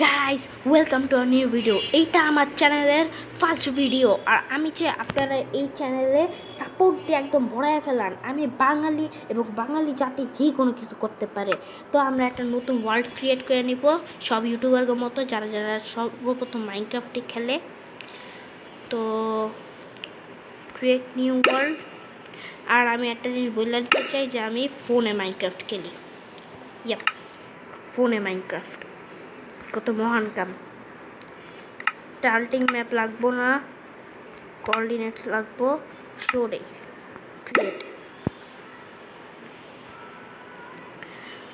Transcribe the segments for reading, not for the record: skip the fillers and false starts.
Guys welcome to a new video. এইটা আমার চ্যানেলের ফার্স্ট ভিডিও, আর আমি চাই আপনারা এই চ্যানেলে সাপোর্ট দিয়ে একদম ভরায় ফেলান। আমি বাঙালি এবং বাঙালি জাতি যে কোনো কিছু করতে পারে। তো আমরা একটা নতুন ওয়ার্ল্ড ক্রিয়েট করে নিব, সব ইউটিউবারের মতো, যারা যারা সর্বপ্রথম মাইনক্রাফটে খেলে। তো ক্রিয়েট নিউ ওয়ার্ল্ড। আর আমি একটা জিনিস বলে দিতে চাই যে আমি ফোনে মাইনক্রাফট খেলি। ইয়াপস, ফোনে মাইনক্রাফট কত মহান কাম। স্টার্টিং ম্যাপ লাগবো না, কোঅর্ডিনেটস লাগবো, স্টোরেজ ক্রিয়েট।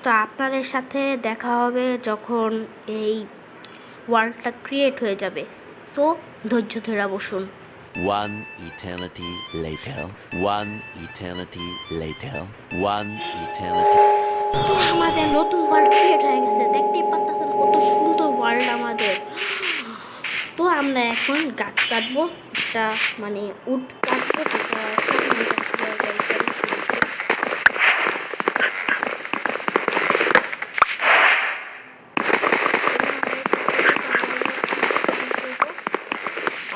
তো আপনাদের সাথে দেখা হবে যখন এই ওয়ার্ল্ডটা ক্রিয়েট হয়ে যাবে। সো ধৈর্য ধরে বসুন। One eternity later. One eternity later. One eternity. তো আমাদের নতুন ওয়ার্ল্ড ক্রিয়েট হয়ে গেছে, দেখতেই পাচ্ছেন কত সুন্দর ওয়ার্ল্ড আমাদের। তো আমরা এখন গাছ কাটবো, একটা মানে উড কাটবো, যেটা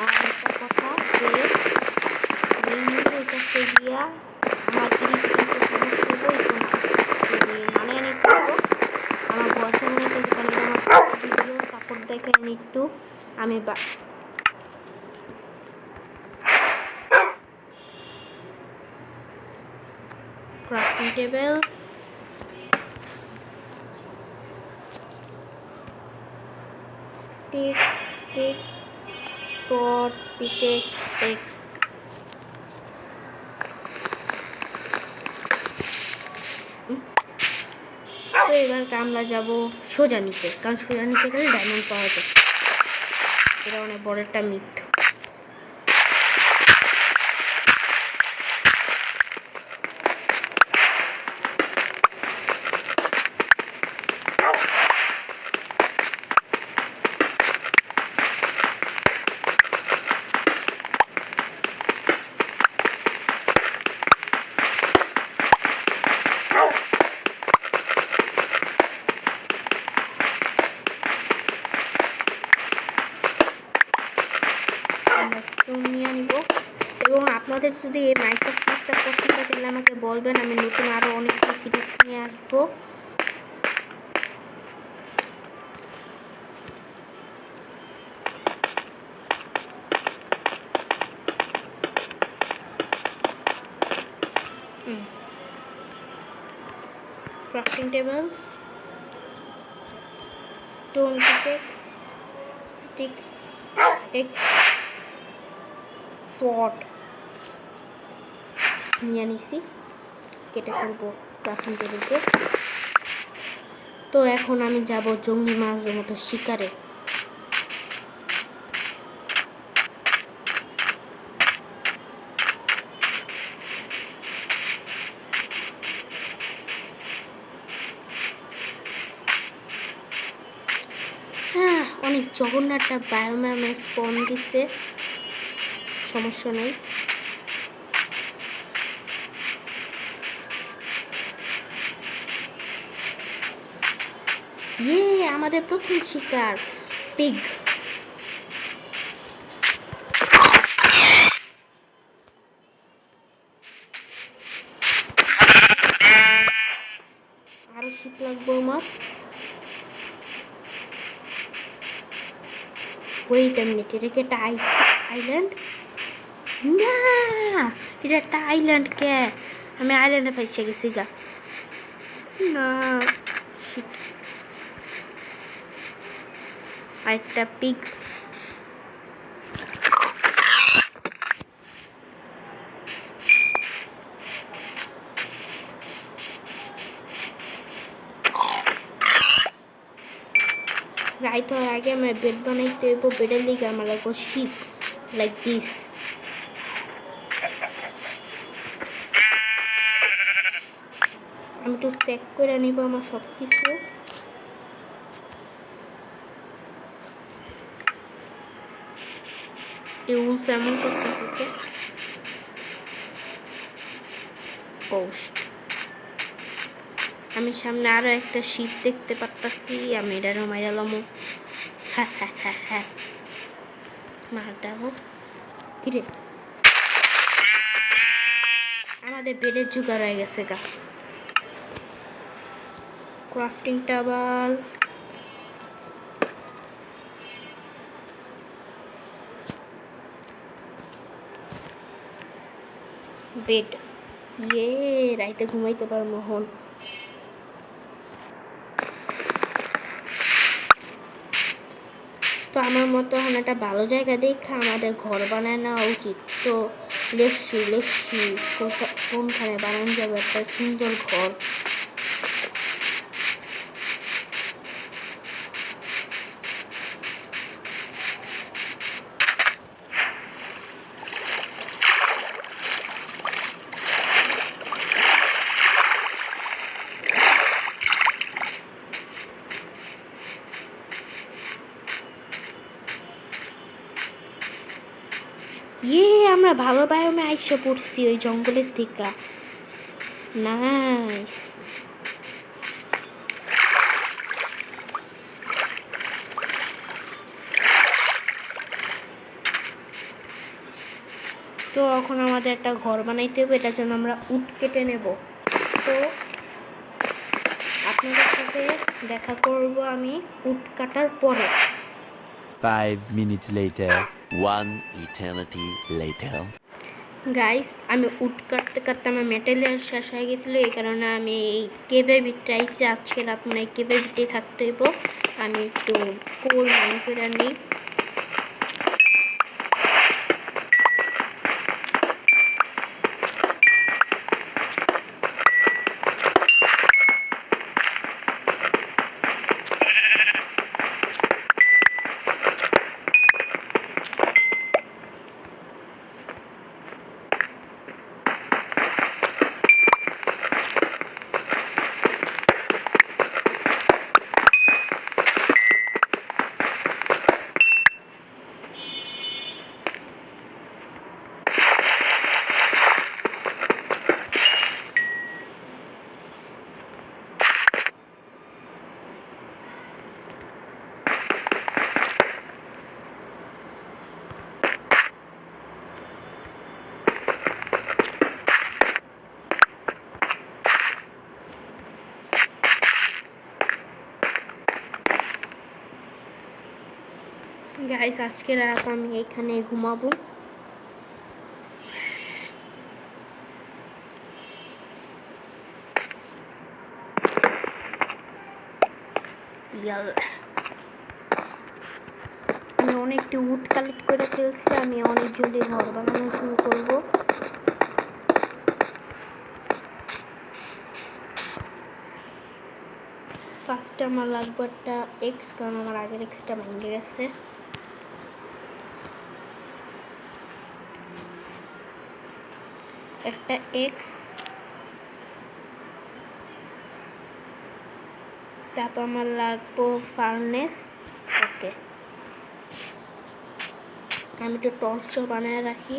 আর একটা কথা যে গিয়া আমার মানে আমি করবো আমার বয়সের মধ্যে ভিডিও সাপোর্ট দেখেন একটু। আমি crafting table, sticks, sword, pickaxe, X। তো এবার আমরা যাব সোজা নিচে, কারণ সোজা নিচে গেলে ডায়মন্ড পাওয়া যায়। এটা অনেক বড় একটা মিথ। নিয়ে নিব, এবং আপনাদের যদি এই মাইক্রোসফট সিরিজটা পছন্দ হয় তাহলে আমাকে বলবেন, আমি নতুন আরও অনেকটা সিরিজ নিয়ে আসবো। Crafting table, stone pickaxe, sticks, x, short নিয়ে নিছি, কেটে ফেলবো ক্রাফটিং টেবিলকে। তো এখন আমি যাব জঙ্গলি মাছের মতো শিকারে। হ্যাঁ, অনেক জঘন্য একটা বায়োম্যামে স্পন দিচ্ছে, সমস্যা নেই। আমাদের প্রথম শিকার পিগ। আরো শিপ লাগবে আমার। ওয়েট আ মিনিট, এটা কি একটা আইল্যান্ড? না, এটা একটা আইল্যান্ড কে? আমি আইল্যান্ডে ফাইসে গেছি গা। না, আরেকটা পিগ। রাইত হওয়ার আগে আমার বেড বানাইতে হইব, বেডের দিকে আমার লাগবো শিপ লাইক দিস। আমি একটু চেক করে নিব আমার সব কিছু। এমন করতে পোস্ট আমি সামনে আরো একটা শীত দেখতে পারতাছি, আমি এটারও মাইরালাম। হ্যাঁ হ্যাঁ হ্যাঁ হ্যাঁ, মারটা হোক কিরে, আমাদের বেডের জোগাড় হয়ে গেছে গা। ক্রাফটিং টেবল, বেড, ইয়ে রাইতে ঘুমাইতে পারবো হন। তো আমার মতো এখন একটা ভালো জায়গা দেখে আমাদের ঘর বানায় নেওয়া উচিত। তো লেখছি কোনখানে বানানো যাবে একটা সুন্দর ঘর। আমরা ভালো বায়োমে আইসা পড়ছি ওই জঙ্গলের দিকে। নাইস। তো এখন আমাদের একটা ঘর বানাইতে হবে, এটার জন্য আমরা উড কেটে নেব। তো আপনাদের সাথে দেখা করব আমি উড কাটার পরে। 5 minutes later. 1 eternity later. Guys, আমি উড কাটতে কাটতে আমার মেটেরিয়াল শেষ হয়ে গেছিলো, এই কারণে আমি এই কেভের ভিতরে আইসি। আজকে রাত মানে এই কেভের ভিতরেই থাকতে হইব। আমি একটু কোল মাইন করে নিই। গাইস, আজকে রাত আমি এখানে ঘুমাবো। আমি অনেকটি উড কালেক্ট করে ফেলছি, আমি অনেক জলদি ঘর বানানো শুরু করব। ফার্স্টে আমার লাগবে একটা এক্স, কারণ আমার আগের এক্সটা ভেঙে গেছে। একটা এক্স, তারপর আমার লাগবো ফার্নেস। ওকে, আমি তো টর্চও বানায় রাখি।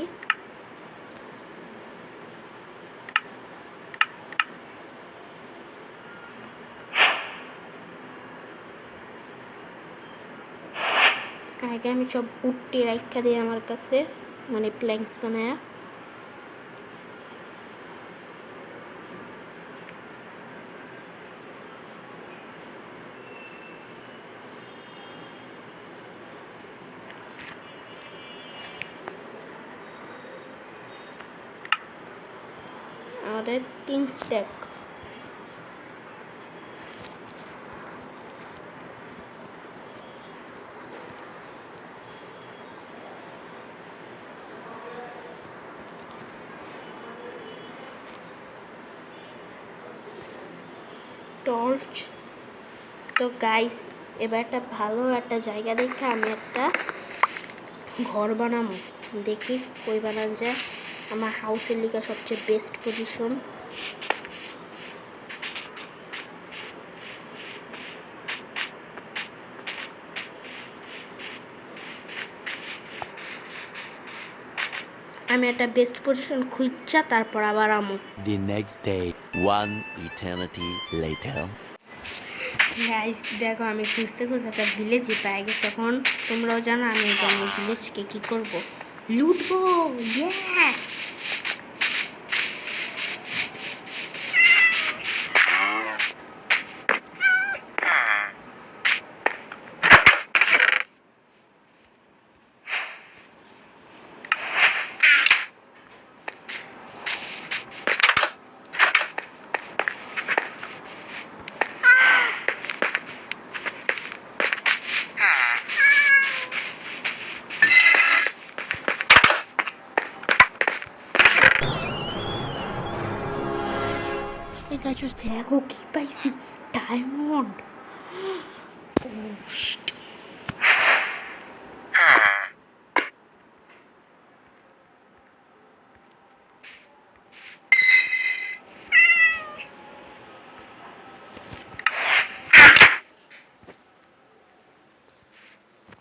আগে আমি সব উডটি রাখা দিই আমার কাছে, মানে প্ল্যাঙ্কস বানায়। আমাদের 3 স্ট্যাক। টর্চ। তো গাইস, এবার একটা ভালো একটা জায়গা দেখে আমি একটা ঘর বানাবো। দেখি কই বানানো যায়। আমার হাউসের লিগা সবচেয়ে বেস্ট পজিশন। আমি একটা বেস্ট পজিশন খুঁজছা তারপর আবার আমু। The next day. One eternity later. Guys দেখো আমি খুঁজতে খুঁজতে একটা ভিলেজে পেয়ে গেছি। এখন তোমরাও জানো আমি জানি ভিলেজকে কি করব, লুটবো। ইয়ে দেখো কি পাইছি, ডায়মন্ড।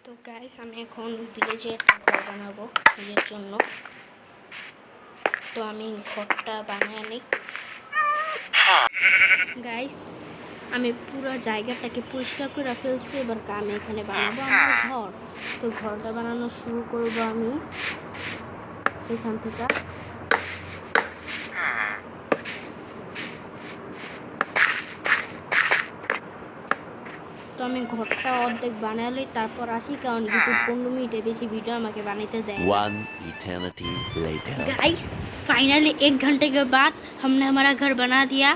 তো গাইস আমি এখন ভিলেজে একটা ঘর বানাবো নিজের জন্য। তো আমি ঘরটা বানিয়ে নিই। গাইস আমি পুরো জায়গাটাকে পরিষ্কার করে ফেলছি। এবার আমি এখানে বানাবো আমার ঘর। তো ঘরটা বানানো শুরু করবো আমি এখান থেকে। তো আমি ঘরটা অর্ধেক বানালে তারপর আসি, কারণ ইউটিউব 15 মিনিটের বেশি ভিডিও আমাকে বানাতে दें। One eternity later. Guys finally 1 घंटे के बाद हमने हमारा घर बना दिया।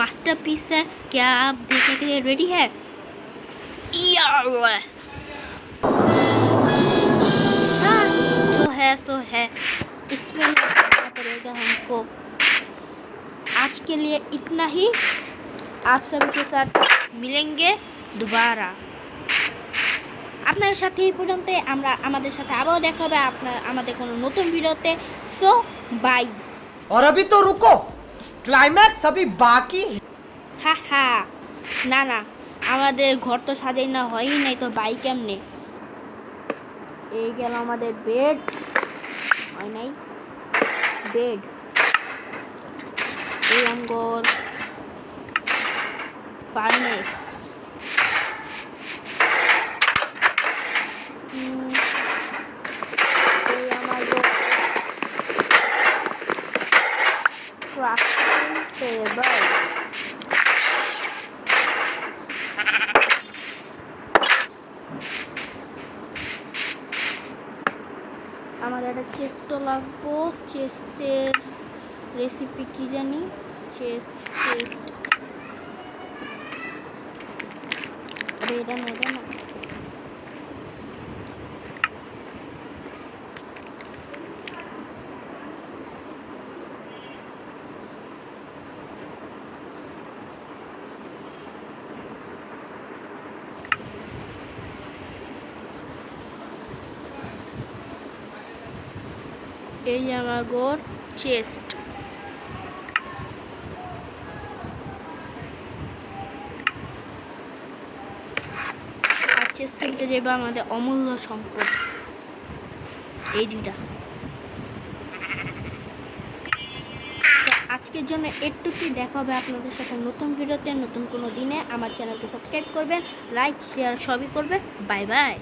मास्टरपीस है, क्या आप देखने के लिए रेडी है? हाँ, जो है सो है, इसमें करना पड़ेगा हमको। आज के लिए इतना ही, आप सभी के साथ मिलेंगे दोबारा। আপনাদের সাথে এই পর্যন্ত, আমরা আমাদের সাথে আবারও দেখা হবে আপনার আমাদের কোনো নতুন ভিডিওতে। So bye. और अभी तो रुको, क्लाइमैक्स अभी बाकी है। হা হা, না না, আমাদের ঘর তো সাজাই না, হয়ই নাই, তো বাই কেমনে? এই গেল আমাদের বেড, হয় নাই বেড। এই আমগর ফার্নেস। এই আমাদের ক্রাফটিং টেবল। আমাদের একটা চেস্টও লাগবো। চেস্টের রেসিপি কি জানি, চেস্ট এটা না, এটা না। এই আমাগর চেস্ট। আর চেস্টের ভিতরে যাবে আমাদের অমূল্য সম্পদ, এই দুইটা। তো আজকের জন্য একটুকুই, দেখা হবে আপনাদের সাথে নতুন ভিডিওতে নতুন কোনো দিনে। আমার চ্যানেলকে সাবস্ক্রাইব করবেন, লাইক শেয়ার সবই করবেন। Bye bye.